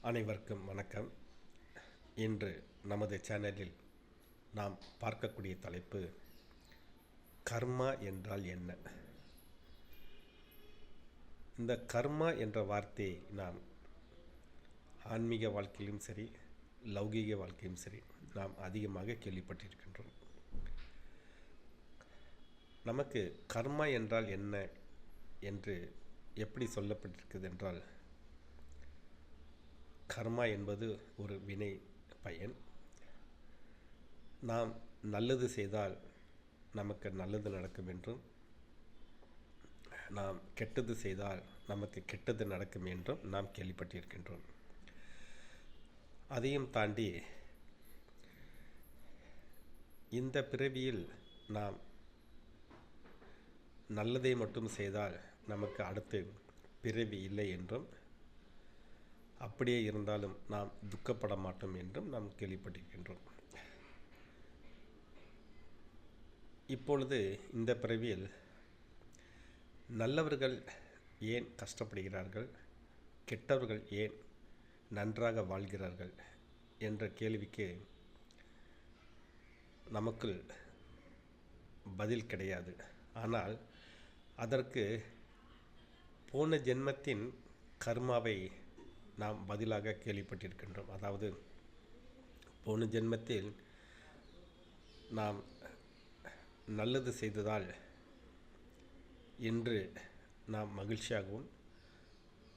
அனைவருக்கும் வணக்கம். இன்று நமது சேனலில் நாம் பார்க்கக்கூடிய தலைப்பு கர்மா என்றால் என்ன. இந்த கர்மா என்ற வார்த்தையை நாம் ஆன்மீக வாழ்க்கையிலும் சரி, லௌகீக வாழ்க்கையிலும் சரி நாம் அதிகமாக கேள்விப்பட்டிருக்கின்றோம். நமக்கு கர்மா என்றால் என்ன என்று எப்படி சொல்லப்பட்டிருக்கிறது என்றால், கர்மா என்பது ஒரு வினை பயன். நாம் நல்லது செய்தால் நமக்கு நல்லது நடக்கும் என்றும், நாம் கெட்டது செய்தால் நமக்கு கெட்டது நடக்கும் என்றும் நாம் கேள்விப்பட்டிருக்கின்றோம். அதையும் தாண்டி இந்த பிறவியில் நாம் நல்லதை மட்டும் செய்தால் நமக்கு அடுத்து பிறவி இல்லை என்றும், அப்படியே இருந்தாலும் நாம் துக்கப்பட மாட்டோம் என்றும் நாம் கேள்விப்பட்டிருக்கின்றோம். இப்பொழுது இந்த பிறவியில் நல்லவர்கள் ஏன் கஷ்டப்படுகிறார்கள், கெட்டவர்கள் ஏன் நன்றாக வாழ்கிறார்கள் என்ற கேள்விக்கு நமக்குள் பதில் கிடையாது. ஆனால் அதற்கு போன ஜென்மத்தின் கர்மாவை நாம் பதிலாக கேள்விப்பட்டிருக்கின்றோம். அதாவது போன ஜென்மத்தில் நாம் நல்லது செய்ததால் இன்று நாம் மகிழ்ச்சியாகவும்,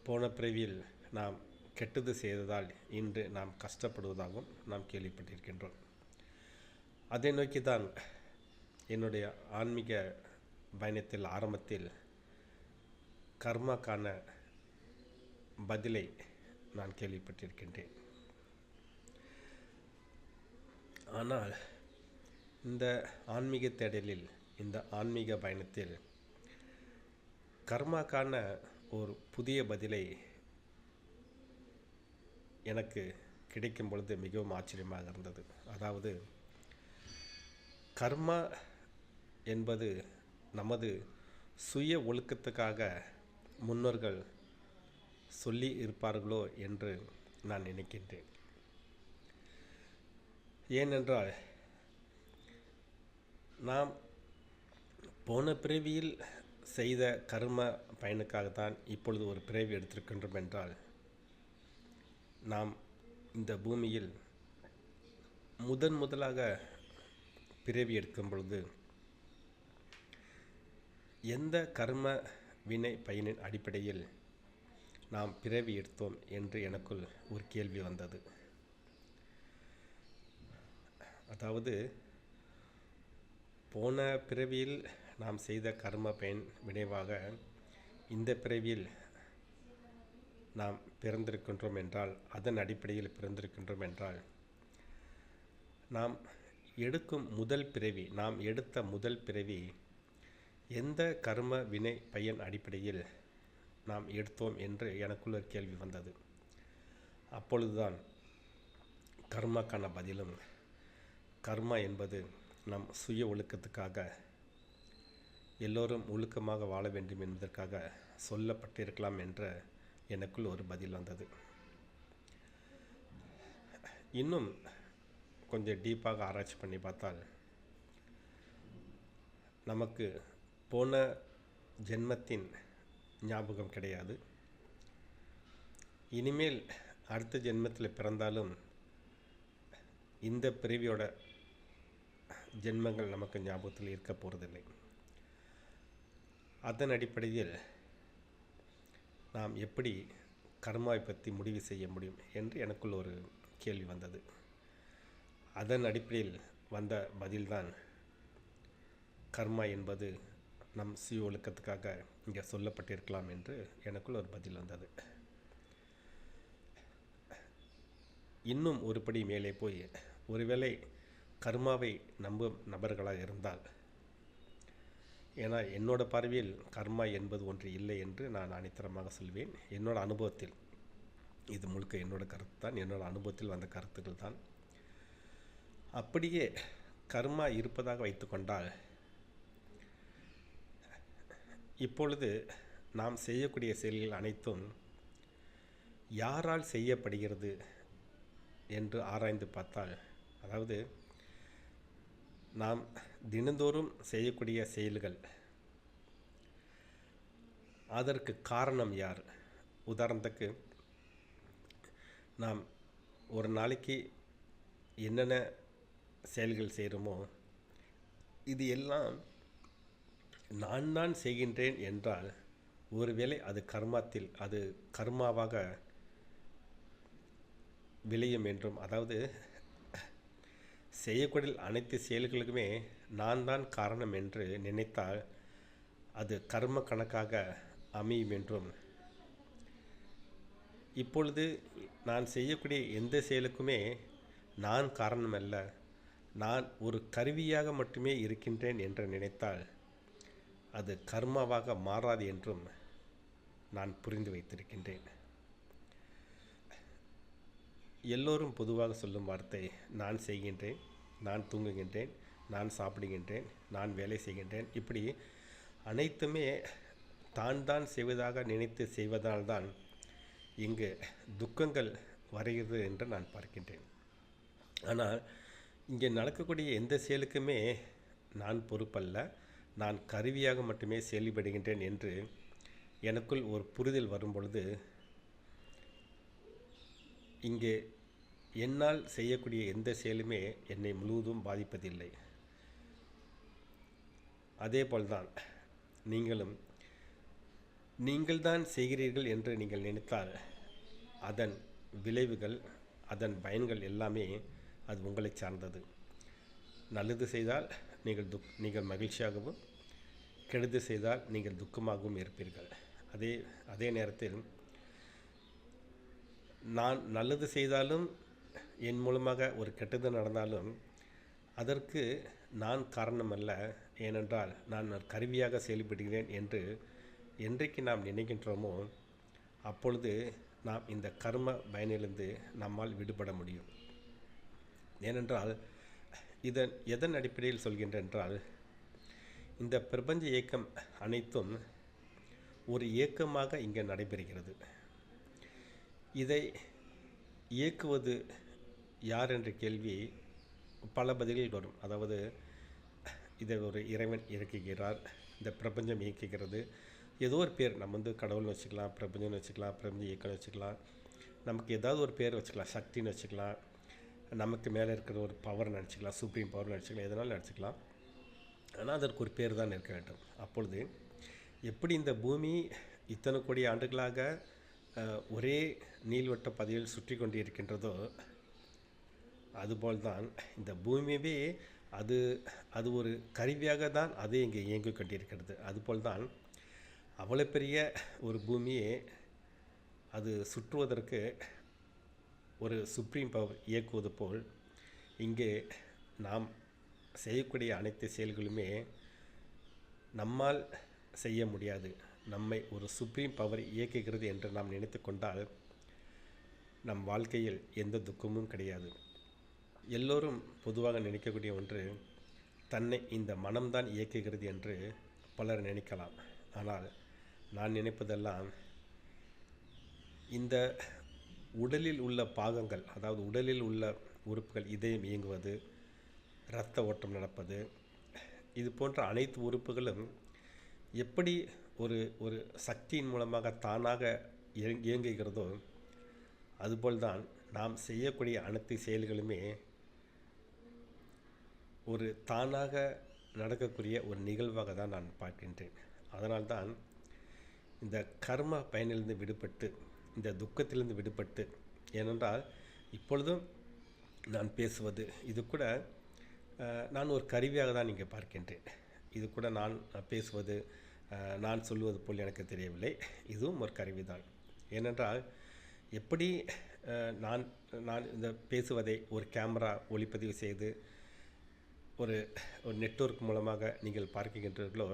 போன பிறவியில் நாம் கெட்டது செய்ததால் இன்று நாம் கஷ்டப்படுவதாகவும் நாம் கேள்விப்பட்டிருக்கின்றோம். அதை நோக்கி தான் என்னுடைய ஆன்மீக பயணத்தில் ஆரம்பத்தில் கர்மாக்கான பதிலை நான் கேள்விப்பட்டிருக்கின்றேன். ஆனால் இந்த ஆன்மீக தேடலில், இந்த ஆன்மீக பயணத்தில் கர்மாக்கான ஒரு புதிய பதிலை எனக்கு கிடைக்கும் பொழுது மிகவும் ஆச்சரியமாக இருந்தது. அதாவது கர்மா என்பது நமது சுய ஒழுக்கத்துக்காக முன்னோர்கள் சொல்லி இருப்பார்களோ என்று நான் நினைக்கின்றேன். ஏனென்றால் நாம் போன பிறவியில் செய்த கர்ம பயனுக்காகத்தான் இப்பொழுது ஒரு பிறவி எடுத்திருக்கின்றோம் என்றால், நாம் இந்த பூமியில் முதலாக பிறவி எடுக்கும் பொழுது எந்த கர்ம வினை பயனின் அடிப்படையில் நாம் பிறவி எடுத்தோம் என்று எனக்குள் ஒரு கேள்வி வந்தது. அதாவது போன பிறவியில் நாம் செய்த கர்ம பயன் விளைவாக இந்த பிறவியில் நாம் பிறந்திருக்கின்றோம் என்றால், அதன் அடிப்படையில் பிறந்திருக்கின்றோம் என்றால், நாம் எடுக்கும் நாம் எடுத்த முதல் பிறவி எந்த கர்ம வினை பயன் அடிப்படையில் நாம் எடுத்தோம் என்று எனக்குள்ள ஒரு கேள்வி வந்தது. அப்பொழுதுதான் கர்மாக்கான பதிலும், கர்மா என்பது நம் சுய ஒழுக்கத்துக்காக, எல்லோரும் ஒழுக்கமாக வாழ வேண்டும் என்பதற்காக சொல்லப்பட்டிருக்கலாம் என்ற எனக்குள் ஒரு பதில் வந்தது. இன்னும் கொஞ்சம் டீப்பாக ஆராய்ச்சி பண்ணி பார்த்தால், நமக்கு போன ஜென்மத்தின் ஞாபகம் கிடையாது. இனிமேல் அடுத்த ஜென்மத்தில் பிறந்தாலும் இந்த பிறவியோட ஜென்மங்கள் நமக்கு ஞாபகத்தில் இருக்க போகிறதில்லை. அதன் அடிப்படையில் நாம் எப்படி கர்மாவை பற்றி முடிவு செய்ய முடியும் என்று எனக்குள் ஒரு கேள்வி வந்தது. அதன் அடிப்படையில் வந்த பதில்தான், கர்மா என்பது நம் சுய ஒழுக்கத்துக்காக இங்கே சொல்லப்பட்டிருக்கலாம் என்று எனக்குள் ஒரு பதில் வந்தது. இன்னும் ஒருபடி மேலே போய், ஒருவேளை கர்மாவை நம்பும் நபர்களாக இருந்தால், ஏன்னா என்னோட பார்வையில் கர்மா என்பது ஒன்று இல்லை என்று நான் அனைத்தரமாக சொல்வேன். என்னோட அனுபவத்தில், இது முழுக்க என்னோட கருத்து தான், என்னோட அனுபவத்தில் வந்த கருத்துக்கள் தான். அப்படியே கர்மா இருப்பதாக வைத்துக்கொண்டால், இப்பொழுது நாம் செய்யக்கூடிய செயல்கள் அனைத்தும் யாரால் செய்யப்படுகிறது என்று ஆராய்ந்து பார்த்தால், அதாவது நாம் தினந்தோறும் செய்யக்கூடிய செயல்கள், அதற்கு காரணம் யார்? உதாரணத்துக்கு, நாம் ஒரு நாளைக்கு என்னென்ன செயல்கள் செய்கிறோமோ இது எல்லாம் நான் தான் செய்கின்றேன் என்றால், ஒருவேளை அது கர்மாவாக விளையும் என்றும், அதாவது செய்யக்கூடிய அனைத்து செயல்களுக்குமே நான் தான் காரணம் என்று நினைத்தால் அது கர்ம கணக்காக அமையும் என்றும், இப்பொழுது நான் செய்யக்கூடிய எந்த செயலுக்குமே நான் காரணமல்ல, நான் ஒரு கருவியாக மட்டுமே இருக்கின்றேன் என்று நினைத்தால் அது கர்மாவாக மாறாது என்றும் நான் புரிந்து வைத்திருக்கின்றேன். எல்லோரும் பொதுவாக சொல்லும் வார்த்தை, நான் செய்கின்றேன், நான் தூங்குகின்றேன், நான் சாப்பிடுகின்றேன், நான் வேலை செய்கின்றேன். இப்படி அனைத்துமே தான் செய்வதாக நினைத்து செய்வதால்தான் இங்கு துக்கங்கள் வருகிறது என்று நான் பார்க்கின்றேன். ஆனால் இங்கே நடக்கக்கூடிய எந்த செயலுக்குமே நான் பொறுப்பல்ல, நான் கருவியாக மட்டுமே செயல்படுகின்றேன் என்று எனக்குள் ஒரு புரிதல் வரும்பொழுது, இங்கே என்னால் செய்யக்கூடிய எந்த செயலுமே என்னை முழுவதும் பாதிப்பதில்லை. அதேபோல்தான் நீங்கள்தான் செய்கிறீர்கள் என்று நீங்கள் நினைத்தால் அதன் விளைவுகள், அதன் பயன்கள் எல்லாமே அது உங்களை சார்ந்தது. நல்லது செய்தால் நீங்கள் மகிழ்ச்சியாகவும், கெடுதல் செய்தால் நீங்கள் துக்கமாகவும் இருப்பீர்கள். அதே நேரத்தில் நான் நல்லது செய்தாலும், என் மூலமாக ஒரு கெட்டது நடந்தாலும் அதற்கு நான் காரணமல்ல, ஏனென்றால் நான் ஒரு கருவியாக செயல்படுகிறேன் என்று என்றைக்கு நாம் நினைக்கின்றோமோ அப்பொழுது நாம் இந்த கர்ம பயனிலிருந்து நம்மால் விடுபட முடியும். ஏனென்றால் எதன் அடிப்படையில் சொல்கின்றேன் என்றால், இந்த பிரபஞ்ச இயக்கம் அனைத்தும் ஒரு இயக்கமாக இங்கே நடைபெறுகிறது. இதை இயக்குவது யார் என்ற கேள்வி பல பதில்கள் வரும். அதாவது இதை ஒரு இறைவன் இயக்குகிறார், இந்த பிரபஞ்சம் இயக்குகிறது, ஏதோ ஒரு பேர், நம்ம கடவுள்னு வச்சுக்கலாம், பிரபஞ்சம்னு வச்சுக்கலாம், பிரபஞ்ச இயக்கம்னு வச்சுக்கலாம், நமக்கு ஏதாவது ஒரு பேர் வச்சுக்கலாம், சக்தின்னு வச்சுக்கலாம், நமக்கு மேலே இருக்கிற ஒரு பவர் நினச்சிக்கலாம், சுப்ரீம் பவர் நினச்சிக்கலாம், எதனாலும் நினச்சிக்கலாம். ஆனால் அதற்கு ஒரு பேர் தான் இருக்க வேண்டும். அப்பொழுது எப்படி இந்த பூமி இத்தனை கோடி ஆண்டுகளாக ஒரே நீள்வட்ட பதிவில் சுற்றி கொண்டு இருக்கின்றதோ, அதுபோல்தான் இந்த பூமியவே அது ஒரு கருவியாக தான் அது இங்கே இயங்கி கொண்டிருக்கிறது. அதுபோல்தான் அவ்வளோ பெரிய ஒரு பூமியை அது சுற்றுவதற்கு ஒரு சுப்ரீம் பவர் இயக்குவது போல், இங்கே நாம் செய்யக்கூடிய அனைத்து செயல்களுமே நம்மால் செய்ய முடியாது, நம்மை ஒரு சுப்ரீம் பவர் இயக்குகிறது என்று நாம் நினைத்து கொண்டால் நம் வாழ்க்கையில் எந்த துக்கமும் கிடையாது. எல்லோரும் பொதுவாக நினைக்கக்கூடிய ஒன்று, தன்னை இந்த மனம்தான் இயக்குகிறது என்று பலர் நினைக்கலாம். ஆனால் நான் நினைப்பதெல்லாம், இந்த உடலில் உள்ள பாகங்கள், அதாவது உடலில் உள்ள உறுப்புகள், இதயம் இயங்குவது, இரத்த ஓட்டம் நடப்பது, இது போன்ற அனைத்து உறுப்புகளும் எப்படி ஒரு சக்தியின் மூலமாக தானாக இயங்குகிறதோ, அதுபோல்தான் நாம் செய்யக்கூடிய அனைத்து செயல்களுமே ஒரு தானாக நடக்கக்கூடிய ஒரு நிகழ்வாக தான் நான் பார்க்கின்றேன். அதனால்தான் இந்த கர்ம பயனிலிருந்து விடுபட்டு, இந்த துக்கத்திலிருந்து விடுபட்டு, ஏனென்றால் இப்பொழுதும் நான் பேசுவது இது கூட நான் ஒரு கருவியாக தான் இங்கே பார்க்கின்றேன். இது கூட நான் பேசுவது, நான் சொல்வது போல் எனக்கு தெரியவில்லை, இதுவும் ஒரு கருவிதான். ஏனென்றால் எப்படி நான் இந்த பேசுவதை ஒரு கேமரா ஒளிப்பதிவு செய்து ஒரு நெட்வொர்க் மூலமாக நீங்கள் பார்க்கின்றீர்களோ,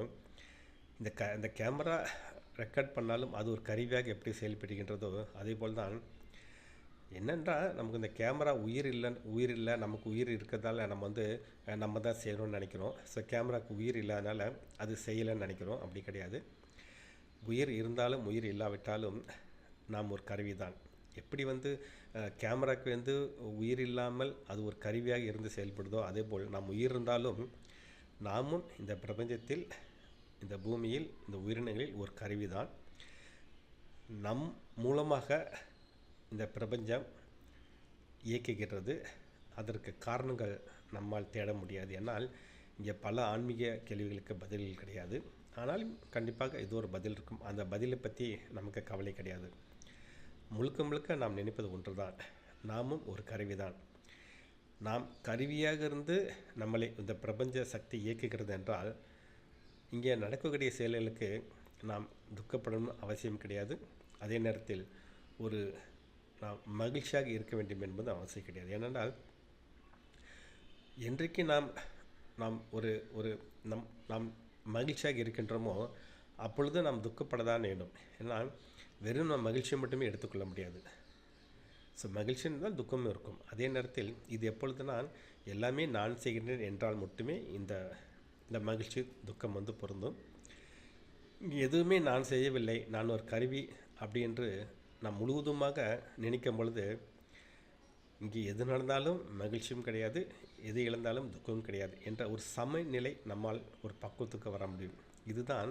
இந்த கேமரா ரெக்கார்ட் பண்ணாலும் அது ஒரு கருவியாக எப்படி செயல்படுகின்றதோ, அதேபோல் தான் என்னென்றால் நமக்கு இந்த கேமரா உயிர் இல்லை, நமக்கு உயிர் இருக்கிறதால நம்ம தான் செய்யணும்னு நினைக்கிறோம். ஸோ கேமராவுக்கு உயிர் இல்லாதனால அது செய்யலைன்னு நினைக்கிறோம். அப்படி கிடையாது. உயிர் இருந்தாலும் உயிர் இல்லாவிட்டாலும் நாம் ஒரு கருவி தான். எப்படி கேமராக்கு உயிர் இல்லாமல் அது ஒரு கருவியாக இருந்து செயல்படுதோ, அதேபோல் நாம் உயிர் இருந்தாலும் நாமும் இந்த பிரபஞ்சத்தில், இந்த பூமியில், இந்த உயிரினங்களில் ஒரு கருவிதான். நம் மூலமாக இந்த பிரபஞ்சம் இயக்குகிறது. அதற்கு காரணங்கள் நம்மால் தேட முடியாது. ஏன்னால் இங்கே பல ஆன்மீக கேள்விகளுக்கு பதில் கிடையாது. ஆனால் கண்டிப்பாக இது ஒரு பதில் இருக்கும். அந்த பதிலை பற்றி நமக்கு கவலை கிடையாது. முழுக்க முழுக்க நாம் நினைப்பது ஒன்று தான், நாமும் ஒரு கருவிதான். நாம் கருவியாக இருந்து நம்மளை இந்த பிரபஞ்ச சக்தி இயக்குகிறது என்றால், இங்கே நடக்கக்கூடிய செயல்களுக்கு நாம் துக்கப்படணும் அவசியம் கிடையாது. அதே நேரத்தில் நாம் மகிழ்ச்சியாக இருக்க வேண்டும் என்பது அவசியம் கிடையாது. ஏனென்றால் என்றைக்கு நாம் நாம் மகிழ்ச்சியாக இருக்கின்றோமோ அப்பொழுது நாம் துக்கப்படத்தான் வேண்டும். ஏன்னா வெறும் நாம் மகிழ்ச்சியை மட்டுமே எடுத்துக்கொள்ள முடியாது. ஸோ மகிழ்ச்சின்னு தான் துக்கமும் இருக்கும். அதே நேரத்தில் இது எப்பொழுது எல்லாமே நான் செய்கின்றேன் என்றால் மட்டுமே இந்த மகிழ்ச்சி துக்கம் பொருந்தும். இங்கே எதுவுமே நான் செய்யவில்லை, நான் ஒரு கருவி அப்படி என்று நாம் முழுவதுமாக நினைக்கும் பொழுது இங்கே எது நடந்தாலும் மகிழ்ச்சியும் கிடையாது, எது இழந்தாலும் துக்கமும் கிடையாது என்ற ஒரு சமநிலை நம்மால் ஒரு பக்குவத்துக்கு வர முடியும். இதுதான்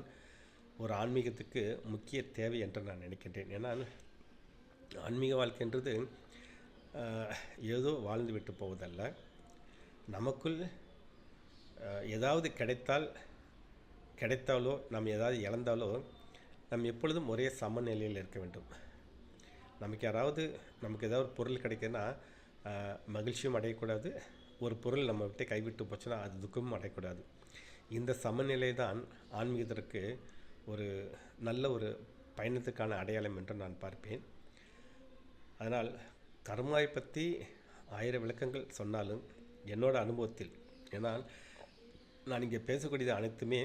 ஒரு ஆன்மீகத்துக்கு முக்கிய தேவை என்று நான் நினைக்கின்றேன். ஏன்னா ஆன்மீக வாழ்க்கைன்றது ஏதோ வாழ்ந்து விட்டு போவதல்ல. நமக்குள் ஏதாவது கிடைத்தாலோ நாம் ஏதாவது இழந்தாலோ நாம் எப்பொழுதும் ஒரே சமநிலையில் இருக்க வேண்டும். நமக்கு ஏதாவது ஒரு பொருள் கிடைக்குதுன்னா மகிழ்ச்சியும் அடையக்கூடாது, ஒரு பொருள் நம்ம விட்டு கைவிட்டு போச்சுன்னா அது துக்கமும் அடையக்கூடாது. இந்த சமநிலை தான் ஆன்மீகத்திற்கு ஒரு நல்ல ஒரு பயணத்துக்கான அடையாளம் என்று நான் பார்ப்பேன். அதனால் கர்மாவை பற்றி 1000 விளக்கங்கள் சொன்னாலும் என்னோட அனுபவத்தில், ஏன்னால் நான் இங்கே பேசக்கூடியது அனைத்துமே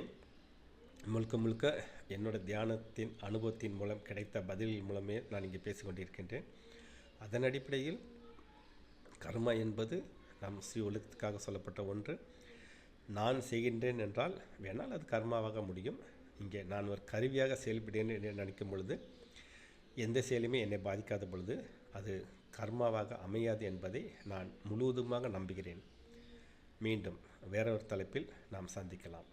முழுக்க என்னோடய தியானத்தின் அனுபவத்தின் மூலம் கிடைத்த பதில் மூலமே நான் இங்கே பேசிக்கொண்டிருக்கின்றேன். அதன் அடிப்படையில் கர்மா என்பது நம் ஸ்ரீ ஒழுக்கத்துக்காக சொல்லப்பட்ட ஒன்று. நான் செய்கின்றேன் என்றால் வேணால் அது கர்மாவாக முடியும். இங்கே நான் ஒரு கருவியாக செயல்படுகிறேன் என்று நினைக்கும் பொழுது, எந்த செயலுமே என்னை பாதிக்காத பொழுது அது கர்மாவாக அமையாது என்பதை நான் முழுவதுமாக நம்புகிறேன். மீண்டும் வேறொரு தலைப்பில் நாம் சந்திக்கலாம்.